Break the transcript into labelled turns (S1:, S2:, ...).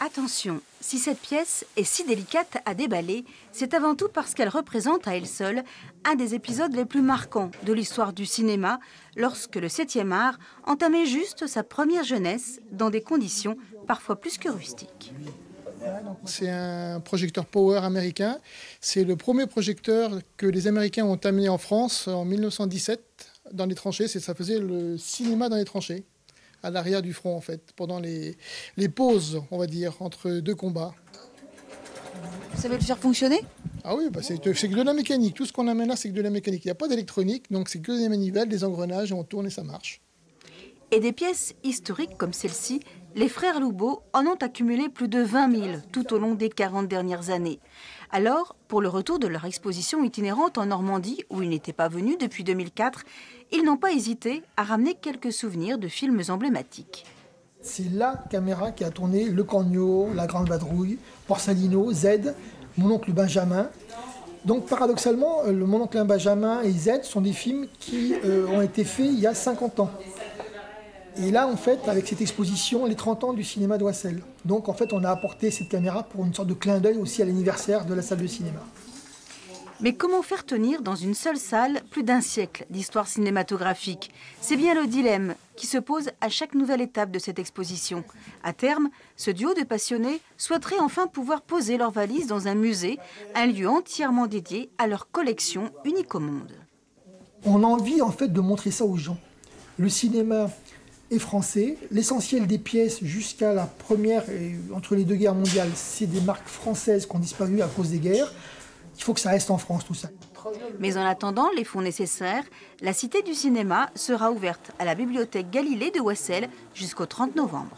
S1: Attention, si cette pièce est si délicate à déballer, c'est avant tout parce qu'elle représente à elle seule un des épisodes les plus marquants de l'histoire du cinéma, lorsque le 7e art entamait juste sa première jeunesse dans des conditions parfois plus que rustiques.
S2: C'est un projecteur Power américain. C'est le premier projecteur que les Américains ont amené en France en 1917 dans les tranchées. Ça faisait le cinéma dans les tranchées, à l'arrière du front en fait, pendant les pauses, on va dire, entre deux combats.
S1: Vous savez le faire fonctionner?
S2: Ah oui, c'est que de la mécanique. Tout ce qu'on amène là, c'est que de la mécanique. Il n'y a pas d'électronique, donc c'est que des manivelles, des engrenages, et on tourne et ça marche.
S1: Et des pièces historiques comme celle-ci, les frères Loubeau en ont accumulé plus de 20 000 tout au long des 40 dernières années. Alors, pour le retour de leur exposition itinérante en Normandie, où ils n'étaient pas venus depuis 2004, ils n'ont pas hésité à ramener quelques souvenirs de films emblématiques.
S3: C'est la caméra qui a tourné Le Corneau, La Grande Vadrouille, Borsalino, Z, Mon oncle Benjamin. Donc paradoxalement, Mon oncle Benjamin et Z sont des films qui ont été faits il y a 50 ans. Et là, en fait, avec cette exposition, les 30 ans du cinéma de Wassel. Donc, en fait, on a apporté cette caméra pour une sorte de clin d'œil aussi à l'anniversaire de la salle de cinéma.
S1: Mais comment faire tenir dans une seule salle plus d'un siècle d'histoire cinématographique? C'est bien le dilemme qui se pose à chaque nouvelle étape de cette exposition. À terme, ce duo de passionnés souhaiterait enfin pouvoir poser leurs valises dans un musée, un lieu entièrement dédié à leur collection unique au monde.
S3: On a envie, en fait, de montrer ça aux gens. Le cinéma est français. L'essentiel des pièces jusqu'à la première, et entre les deux guerres mondiales, c'est des marques françaises qui ont disparu à cause des guerres. Il faut que ça reste en France, tout ça.
S1: Mais en attendant les fonds nécessaires, la Cité du cinéma sera ouverte à la bibliothèque Galilée de Wassel jusqu'au 30 novembre.